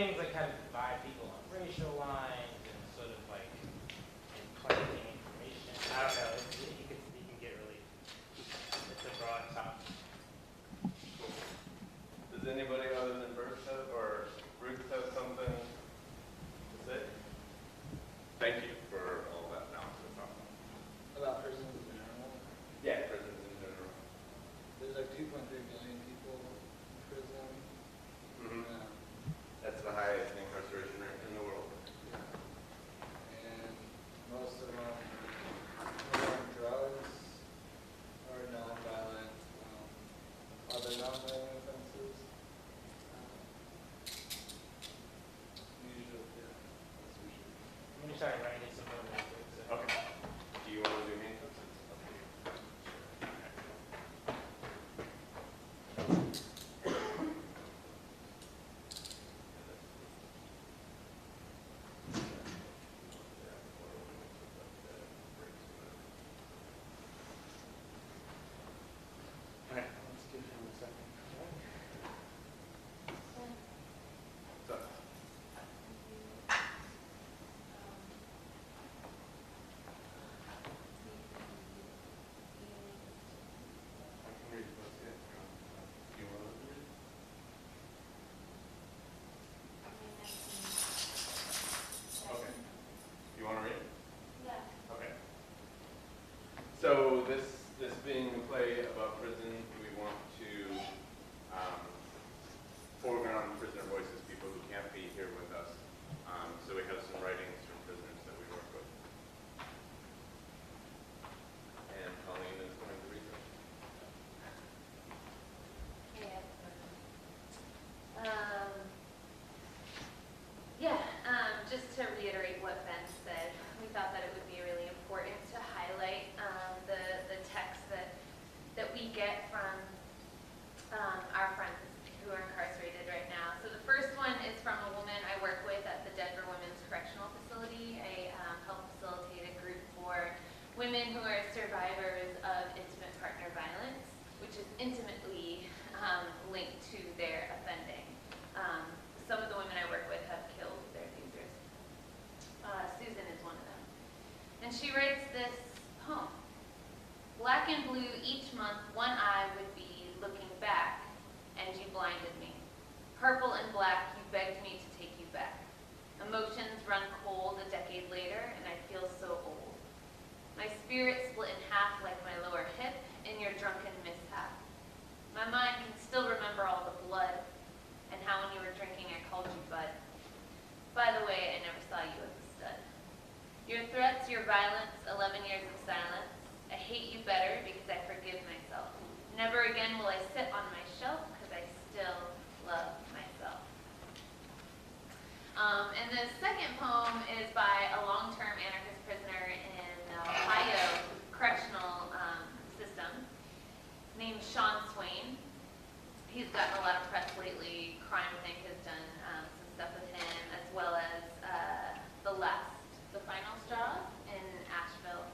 things that kind of divide people on racial lines and sort of like collecting information. I don't know. You can get really. It's a broad topic. Does anybody other than Bruce have something to say? Thank you for all that analysis. About prisons in general? Yeah, prisons in general. There's like 2.3 million people in prison. Mm-hmm. That's the highest incarceration rate in the world. Yeah. And most of them are on drugs or non-violent, other non-violent offenses. Usually, yeah, that's usually. I'm going to start writing some more real quick. So. Okay. Do you want to do handcuffs? Okay, let's give him a second. So, I can read those, yeah. Do you want to read? Okay. You want to read? Yeah. Okay. So this being a play about prison, we want to foreground prisoner voices, people who can't be here with us. So we have some writings from prisoners that we work with. And Colleen is going to read them. Just to reiterate what Ben said, we thought that it would be really important to highlight the text that we get from our friends who are incarcerated right now. So the first one is from a woman I work with at the Denver Women's Correctional Facility. I help facilitate a group for women who are survivors of intimate partner violence, which is intimately linked to their offending. Some of the women I work with have killed their abusers. Susan is one of them. And she writes this poem. Black and blue each month, one eye would be looking back, and you blinded me. Purple and black, you begged me to take you back. Emotions run cold a decade later, and I feel so old. My spirit split in half like my lower hip in your drunken mishap. My mind can still remember all the blood, and how when you were drinking I called you bud. By the way, I never saw you as a stud. Your threats, your violence, 11 years of silence. I hate you better because I forgive myself. Never again will I sit on my shelf because I still love myself. And the second poem is by a long-term anarchist prisoner in the Ohio correctional system named Sean Swain. He's gotten a lot of press lately. Crime Think has done some stuff with him, as well as The Final Straw in Asheville.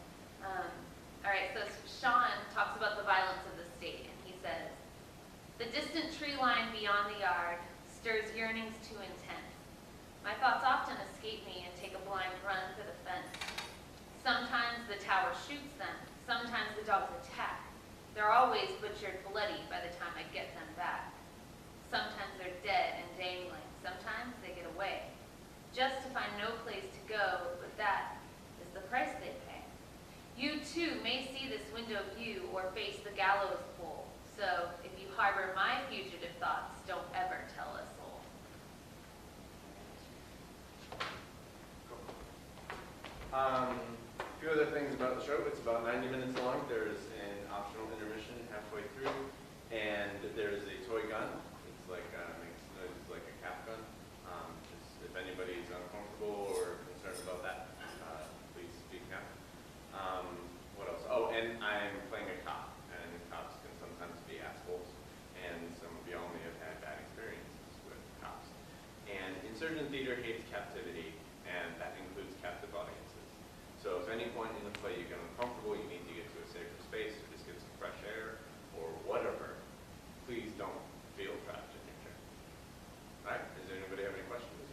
All right, so Sean talks about the violence of the state, and he says, the distant tree line beyond the yard stirs yearnings too intense. My thoughts often escape me and take a blind run for the fence. Sometimes the tower shoots them, sometimes the dogs attack. They're always butchered bloody by the time I get them back. Sometimes they're dead and dangling, sometimes they get away. Just to find no place to go, but that is the price they pay. You too may see this window view or face the gallows pole. So if you harbor my fugitive thoughts, don't ever tell a soul. A few other things about the show. It's about 90 minutes long. There's an optional intermission halfway through, and there's a toy gun. It's like makes noises like a cap gun. Just if anybody's uncomfortable or concerned about that, please speak up. What else? Oh, and I'm playing a cop, and cops can sometimes be assholes, and some of y'all may have had bad experiences with cops. And insurgent theater hates captivity, and that includes captive audiences. So if at any point in the play you get uncomfortable, you need to get to a safer space or just get some fresh air or whatever, please don't feel trapped in your chair. All right? Does anybody have any questions?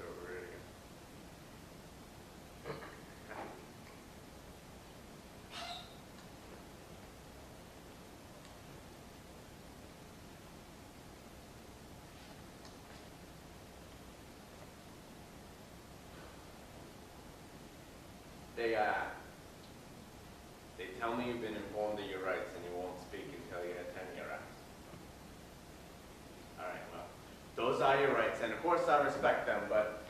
They tell me you've been informed of your rights and you won't speak until you attend your rights. All right, well, those are your rights, and of course I respect them, but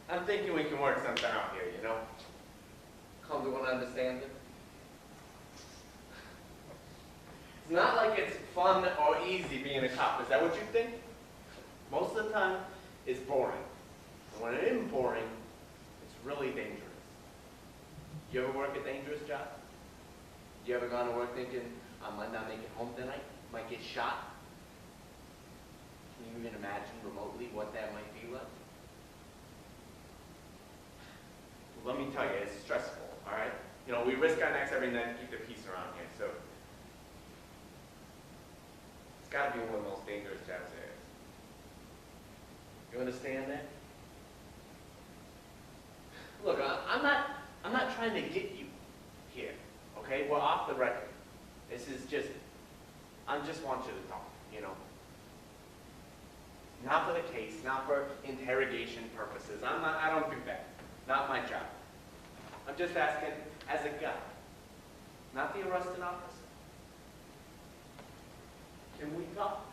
I'm thinking we can work something out here, you know? Come to an understanding. It's not like it's fun or easy being a cop. Is that what you think? Most of the time, it's boring. And when it isn't boring, it's really dangerous. You ever work a dangerous job? You ever gone to work thinking, I might not make it home tonight, might get shot? Can you even imagine remotely what that might be like? Well, let me tell you, it's stressful, all right? You know, we risk our necks every night to keep the peace around here, so it's got to be one of the most dangerous jobs there is. You understand that? Look, I'm not trying to get you here, okay? We're off the record. This is just, I just want you to talk, you know? Not for the case, not for interrogation purposes. I don't do that. Not my job. I'm just asking as a guy, not the arresting officer. Can we talk?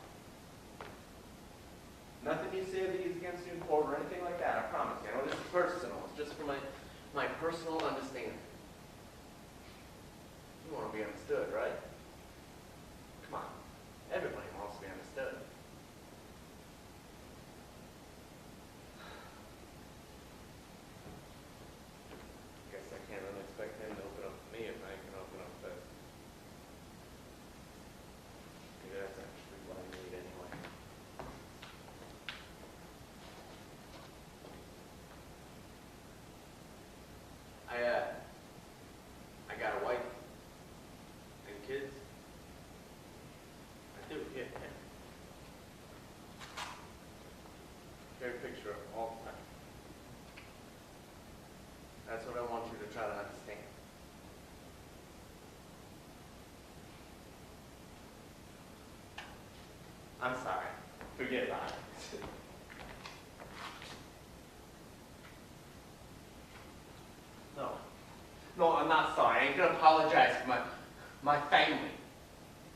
Nothing you say that is against you in court or anything like that, I promise you. I know this is personal. It's just for my personal understanding. You want to be understood, right? Come on. Everybody wants to be understood. Guess I can't really expect him to open up to me if I can open up to maybe that's actually what I need anyway. I got a wife and kids. I do, yeah. Great picture of all the time. That's what I want you to try to understand. I'm sorry. Forget about it. No, I'm not sorry. I ain't gonna apologize for my family.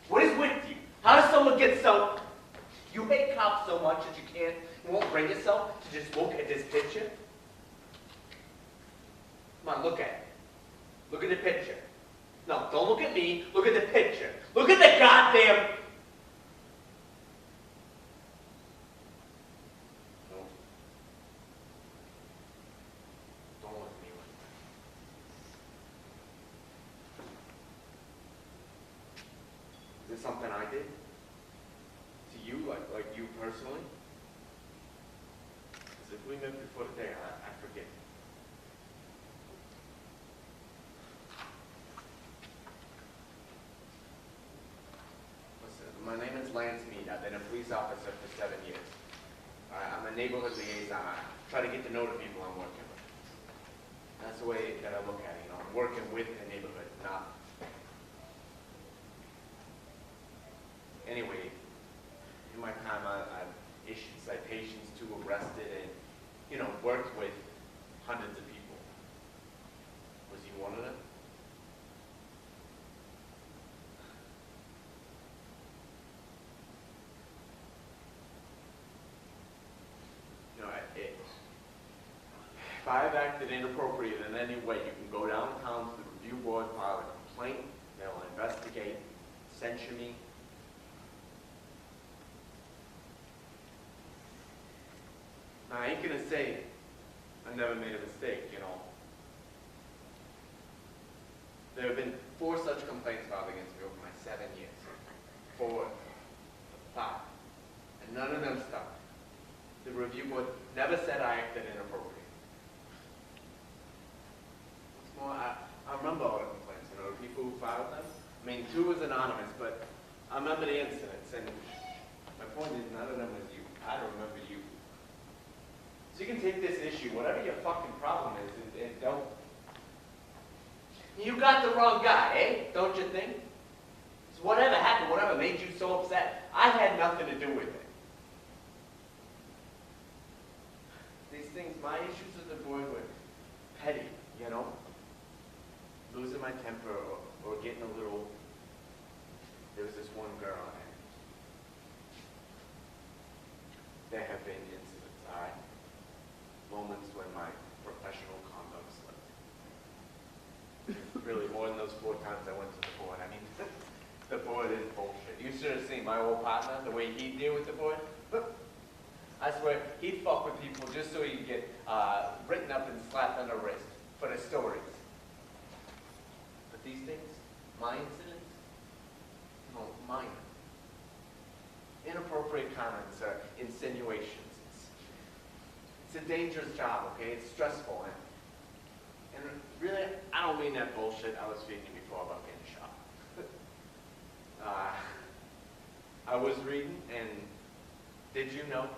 What is with you? How does someone get so... You hate cops so much that you won't bring yourself to just look at this picture? Come on, look at it. Look at the picture. No, don't look at me. Look at the picture. Look at the goddamn... Don't look at me like that. Is this something I did? To you, like you personally? Because if we met before today, I forget. Listen, my name is Lance Mead. I've been a police officer for 7 years. I'm a neighborhood liaison. I try to get to know the people I'm working with. That's the way that I look at it. You know, I'm working with the neighborhood, not... Anyway, in my time, I've issued citations to, arrested, and, you know, worked with hundreds of people. Was he one of them? You know, if I've acted inappropriate in any way, you can go downtown to the review board, file a complaint, they'll investigate, censure me. Now, I ain't gonna say I never made a mistake, you know. There have been 4 such complaints filed against me over my 7 years. 4, 5. And none of them stuck. The review board never said I acted inappropriate. What's more, I remember all the complaints, you know, the people who filed them. I mean, 2 was anonymous, but I remember the incidents, and my point is none of them was you. I don't remember you. So you can take this issue, whatever your fucking problem is, and don't... You got the wrong guy, eh? Don't you think? So whatever happened, whatever made you so upset, I had nothing to do with it. These things, my issues with the boy were petty, you know? my temper or getting a little, there was this one girl, and there have been incidents, all right? Moments when my professional conduct slipped. Really, more than those 4 times I went to the board. I mean, the board is bullshit. You should have seen my old partner, the way he'd deal with the board. I swear, he'd fuck with people just so he'd get written up and slapped on the wrist for the stories. But these things, my incidents, no, minor. Inappropriate comments or insinuations. It's a dangerous job, okay? It's stressful. And really, I don't mean that bullshit I was speaking before about being shot. I was reading, and did you know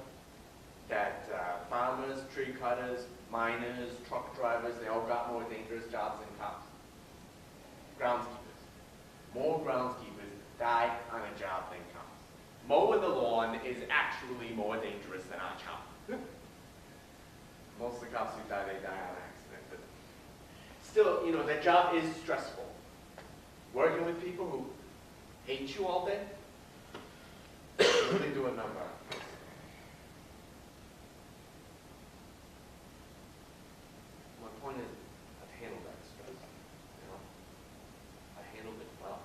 that farmers, tree cutters, miners, truck drivers, they all got more dangerous jobs than cops? Groundskeepers. More groundskeepers die on a job than cops. Mowing the lawn is actually more dangerous than our job. Most of the cops who die, they die on accident. But still, you know, that job is stressful. Working with people who hate you all day, really do a number. My point is, I've handled that stress. You know, I handled it well.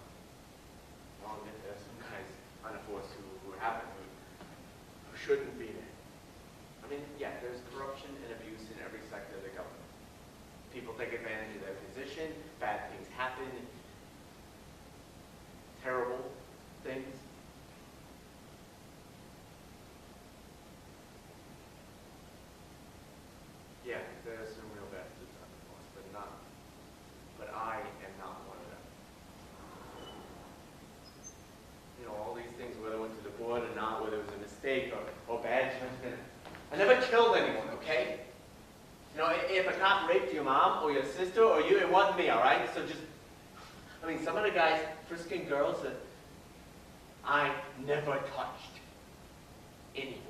I'll admit there's some guys on the force who haven't, who shouldn't be there. I mean, yeah, there's corruption and abuse in every sector of the government. People take advantage of their position, bad things happen, terrible things. Yeah, there are some real bastards on the force, but I am not one of them. You know, all these things, whether I went to the board or not, whether it was a mistake or bad judgment, I never killed anyone, okay? You know, if a cop raped your mom or your sister or you, it wasn't me, all right? So just, I mean, some of the guys frisking girls that I never touched anyone.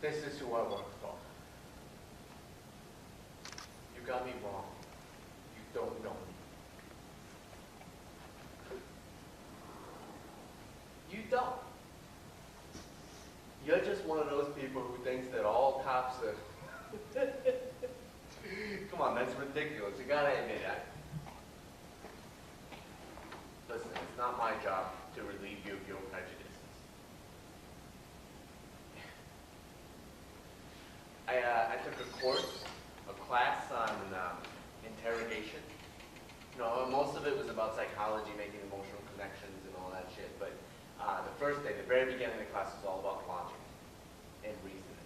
This is who I work for. You got me wrong. You don't know me. You don't. You're just one of those people who thinks that all cops are... Come on, that's ridiculous. You gotta admit that. Listen, it's not my job to relieve you of your prejudices. I took a course, a class on interrogation. You know, most of it was about psychology, making emotional connections and all that shit. But the first day, the very beginning of the class was all about logic and reasoning.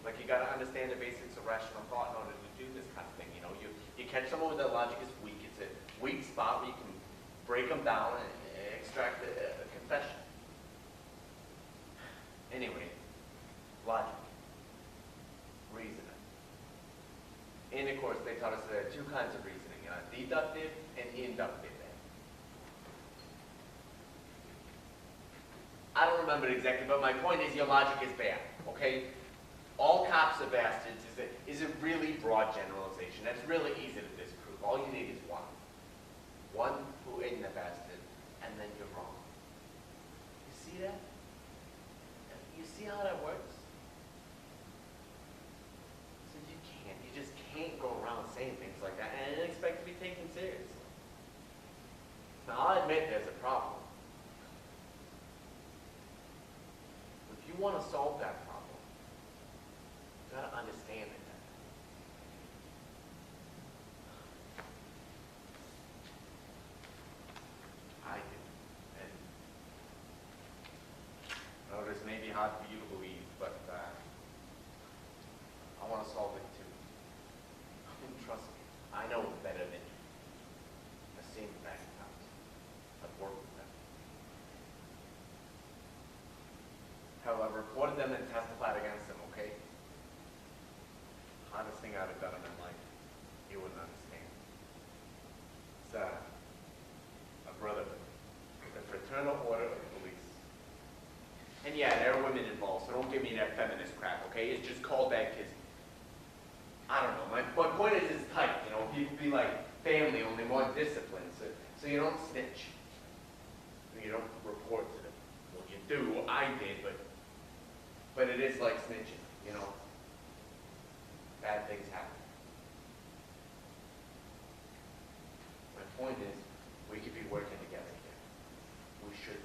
Like, you got to understand the basics of rational thought in order to do this kind of thing. You know, you catch someone with their logic is weak. It's a weak spot where you can break them down and extract a confession. Anyway, logic. Reasoning. And of course, they taught us there are 2 kinds of reasoning, deductive and inductive. I don't remember it exactly, but my point is your logic is bad, okay? All cops are bastards is a really broad generalization. That's really easy to disprove. All you need is one. One who isn't a bastard, and then you're wrong. You see that? You see how that works? You just can't go around saying things like that and expect to be taken seriously. Now, I'll admit there's a problem. If you want to solve that problem, you got to understand it. I do. And I know this may be hard for you to believe, but I want to solve it too. Trust me, I know better than you. I've seen the bad cops. I've worked with them. Hell, I've reported them and testified against them, okay? smartest thing I've ever done in my life. You wouldn't understand. It's a brotherhood, the Fraternal Order of Police. And yeah, there are women involved, so don't give me that feminist crap, okay? It's just called that because, I don't know, my point is it's tight, you know? People be like family, only more disciplined, so you don't snitch. You don't report to them. Well, you do, I did, but it is like snitching, you know? Bad things happen. My point is, we could be working together here. We should.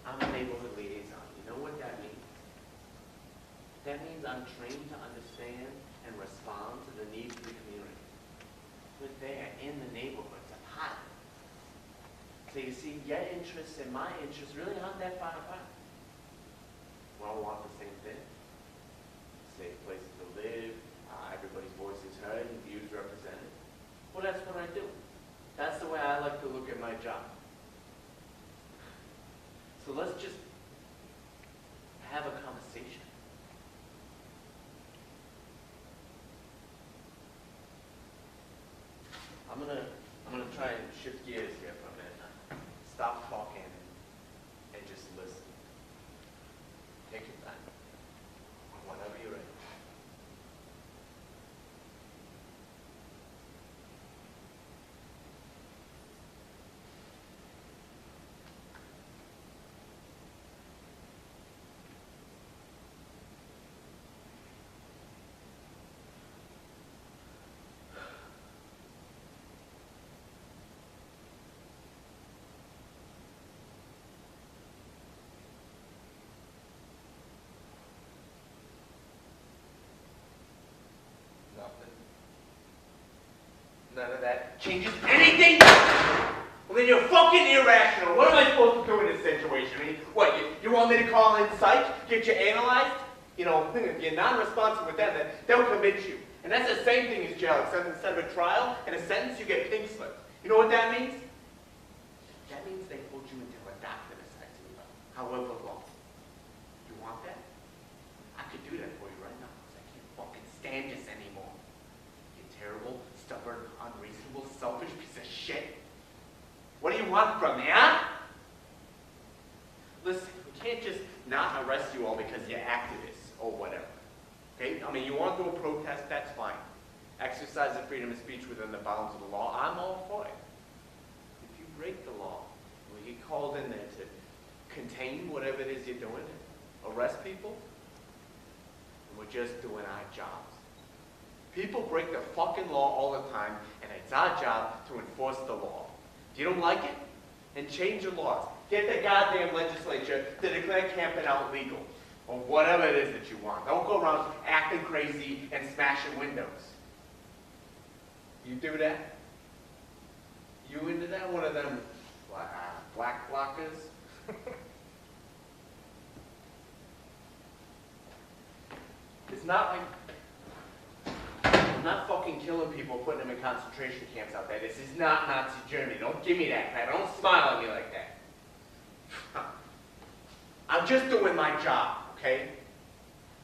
I'm a neighborhood liaison. You know what that means? That means I'm trained to understand and respond to the needs of the community. We're there in the neighborhood to pilot. So you see, your interests and my interests really aren't that far apart. We all want the same thing. Safe places to live, everybody's voice is heard and views represented. Well, that's what I do. That's the way I like to look at my job. So let's just have a conversation. I'm gonna try and shift gears here for a minute. Stop talking and just listen. Take your time. Whenever you're ready. None of that changes anything. Well, then you're fucking irrational. What am I supposed to do in this situation? I mean, what, you want me to call in psych, get you analyzed? You know, if you're non-responsive with them, then they'll convince you. And that's the same thing as jail, except instead of a trial and a sentence, you get pink slip. You know what that means? That means they hold you until a doctor decides to leave, however long. You want that? I could do that for you right now, because I can't fucking stand this anymore. You terrible, stubborn, unreasonable, selfish piece of shit. What do you want from me, huh? Listen, we can't just not arrest you all because you're activists or whatever. Okay? I mean, you want to do a protest, that's fine. Exercise the freedom of speech within the bounds of the law, I'm all for it. If you break the law, we get called in there to contain whatever it is you're doing, arrest people, and we're just doing our jobs. People break the fucking law all the time, and it's our job to enforce the law. If you don't like it, then change the laws. Get the goddamn legislature to declare camping out legal, or whatever it is that you want. Don't go around acting crazy and smashing windows. You do that? You into that? One of them black blockers? It's not like... I'm not fucking killing people, putting them in concentration camps out there. This is not Nazi Germany. Don't give me that crap. Don't smile at me like that. I'm just doing my job, okay?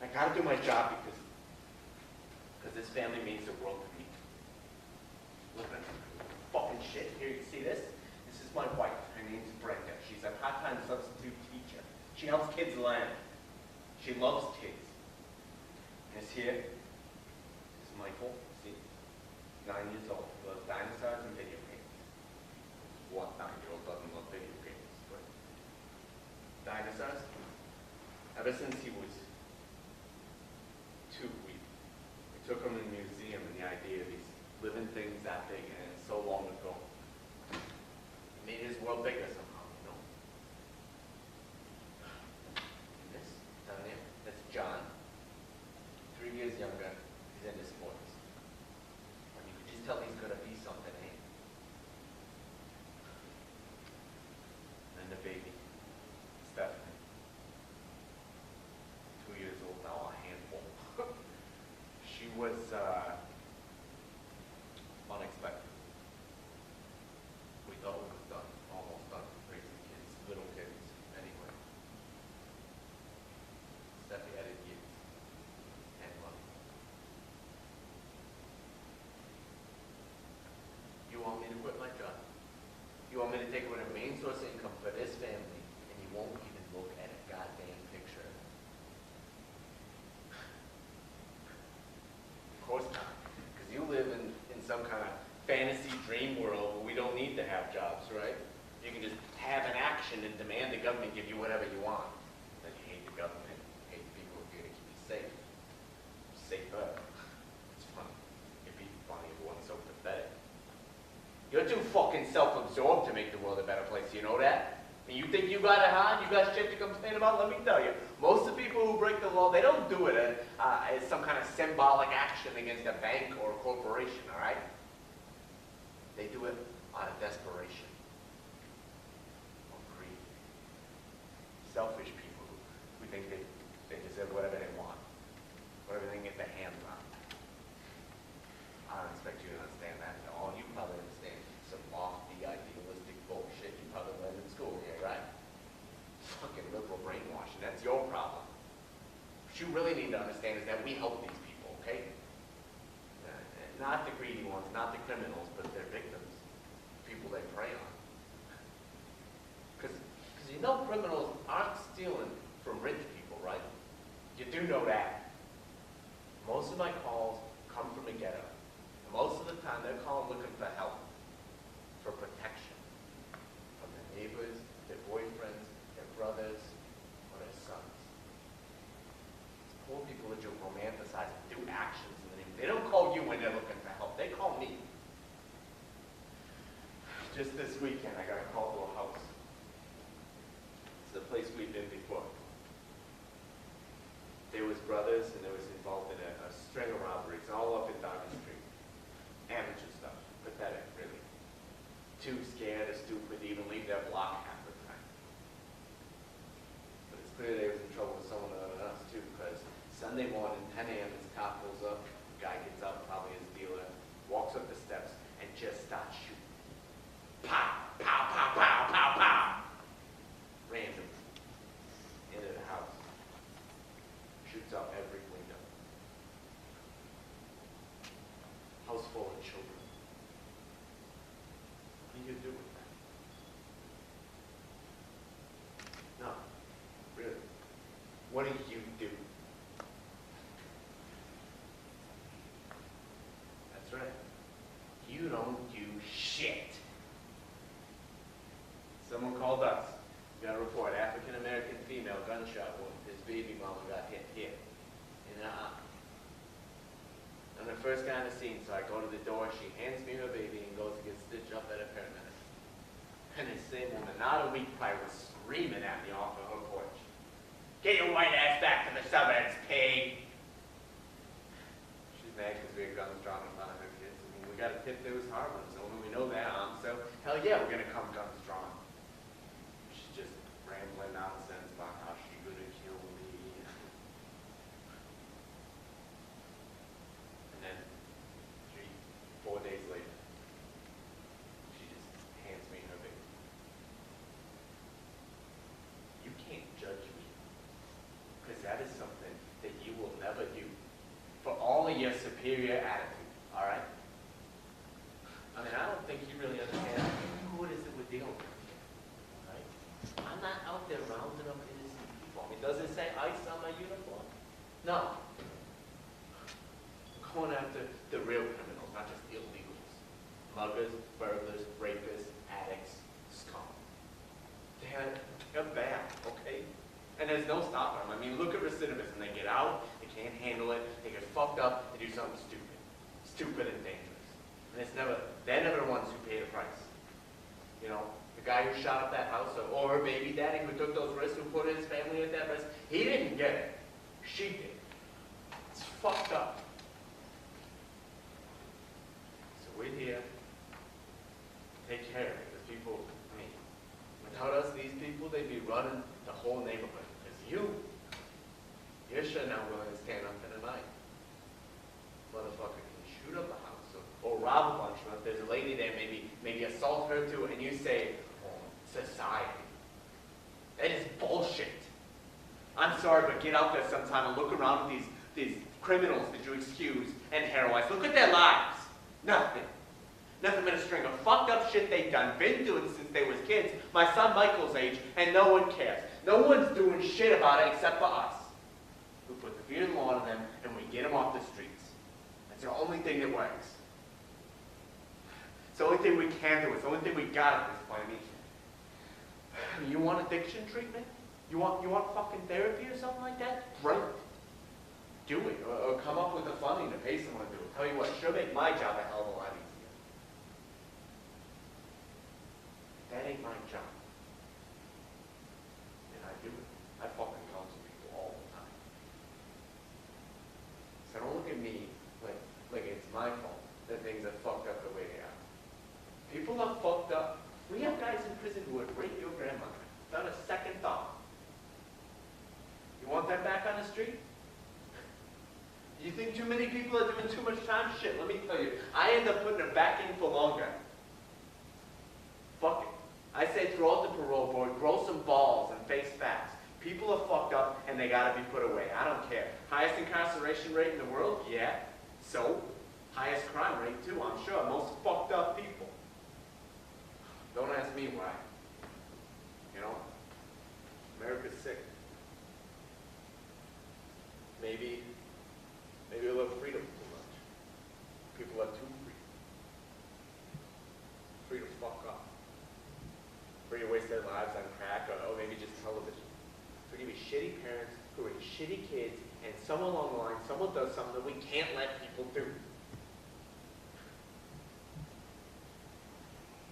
I gotta do my job because this family means the world to me. Look at fucking shit. Here, you see this? This is my wife. Her name's Brenda. She's a part-time substitute teacher. She helps kids learn. She loves kids. And this here is Michael. See? 9 years old. Loves dinosaurs and video games. What 9-year-old doesn't love video games? But dinosaurs? Ever since he was 2, we took him to the museum, and the idea of these living things that big, and so long ago, it made his world bigger somehow, you know? And this, down there, that's John, 3 years younger, he's in his 40s. And you could just tell he's gonna be something, eh? And the baby, Stephanie. 2 years old now, a handful. She was unexpected. We thought we was done, almost done. fantasy dream world where we don't need to have jobs, right? You can just have an action and demand the government give you whatever you want. Then you hate the government, hate the people who are going to keep you safe. Safer. It's funny. It'd be funny if it wasn't so pathetic. You're too fucking self-absorbed to make the world a better place, you know that? And you think you got it hard, you got shit to complain about? Let me tell you, most of the people who break the law, they don't do it as some kind of symbolic action against a bank or a corporation, all right? They do it out of desperation or greed. Selfish people who think they deserve whatever they want, whatever they can get their hands on. I don't expect you to understand that at all. You probably understand some lofty, idealistic bullshit you probably learned in school here, right? Fucking liberal brainwashing, that's your problem. What you really need to understand is that we help these people, okay? Not the greedy ones, not the criminals, but their victims, people they prey on. Because you know criminals aren't stealing from rich people, right? You do know that. Most of my calls come from the ghetto. And most of the time they're calling looking for help, for protection from their neighbors, their boyfriends, their brothers, or their sons. It's poor people that you romanticize and do actions in the name. They don't call you when they're looking for help. They call me. Just this weekend, I got a call to a house. It's the place we've been before. There was brothers, and they was involved in a string of robberies all up and down the street. Amateur stuff. Pathetic, really. Too scared or stupid to even leave their block half the time. But it's clear they was in trouble with someone other than us, too, because Sunday morning, 10 a.m., his car pulls up, the guy gets up, probably his dealer, walks up the steps, and just starts shooting. Pow, pow, pow, pow, pow, pow. Random. Into the house. Shoots out every window. House full of children. What do you do with that? No. Really. What do you do? That's right. You don't do shit. Someone called us. Got a report. African-American female gunshot wound. His baby mama got hit here. In her arm. I'm the first guy on the scene, so I go to the door. She hands me her baby and goes to get stitched up at a paramedic. And this same woman, not a week prior, was screaming at me off of her porch. Get your white ass back to the suburbs, pig! She's mad because we had guns drawn in front of her kids. I mean, we got a tip there was Harlem, so we know that arm, so hell yeah, we're gonna come guns drawn. She's just rambling nonsense about how she gonna kill me. And then 4 days later, she just hands me her baby. You can't judge me, because that is something that you will never do for all of your superior attitude, all right? I mean, I don't think you really understand who it is that we're dealing with here, all right? I'm not out there rounding up innocent people. I mean, does it say ICE on my uniform? No. I'm going after the real criminals, not just illegals. Muggers, burglars, rapists, addicts, scum. They're bad, okay? And there's no stopping them. I mean, look at recidivism. They get out, they can't handle it, they get fucked up, they do something stupid. Stupid and dangerous. And they're never the ones who pay the price. You know, the guy who shot up that house, or her baby daddy who took those risks, who put his family at that risk, he didn't get it. She did. It's fucked up. So we're here to take care of it. Because people, I mean, without us, these people, they'd be running the whole neighborhood. Because you're sure not willing to stand up in the night. Motherfucker can shoot up a house or rob a bunch of them. If there's a lady there, maybe assault her too, and you say, society. That is bullshit. I'm sorry, but get out there sometime and look around at these criminals that you excuse and heroize. Look at their lives. Nothing. Nothing but a string of fucked up shit they've done, been doing since they was kids, my son Michael's age, and no one cares. No one's doing shit about it except for us. We put the fear and law on them, and we get them off the streets. That's the only thing that works. the only thing we can do. It's the only thing we got at this point. I mean, you want addiction treatment? You want fucking therapy or something like that? Great. Do it. Or come up with the funding to pay someone to do it. Tell you what, sure make my job a hell of a lot easier. That ain't my job. And I do it. I fucking counsel people all the time. So don't look at me like it's my fault that things are fucked up the way they are. People are fucked up. We have guys in prison who would rape your grandmother without a second thought. You want them back on the street? You think too many people are doing too much time? Shit, let me tell you. I end up putting them back in for longer. Fuck it. I say throw out the parole board, grow some balls, and face facts. People are fucked up, and they gotta be put away. I don't care. Highest incarceration rate in the world? Yeah. So? Highest crime rate, too, I'm sure. Most fucked up people. Don't ask me why. You know? America's sick. Maybe we love freedom too much. People are too free. Free to fuck up. Free to waste their lives on crack or maybe just television. Free to be shitty parents who are shitty kids, and somewhere along the line, someone does something that we can't let people do.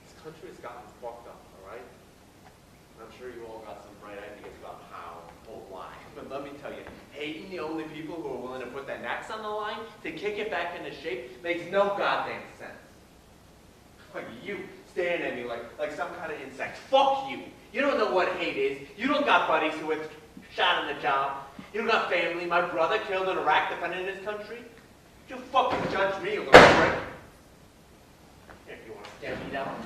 This country has gotten fucked up, all right? I'm sure you all got some bright ideas about how or why. But let me tell you, hating the only people who are willing to put their necks on the line to kick it back into shape makes no goddamn sense. Like you staring at me like some kind of insect. Fuck you. You don't know what hate is. You don't got buddies who were shot on the job. You don't got family. My brother killed in Iraq defending his country. You fucking judge me a little bit. Here, you want to stand me down?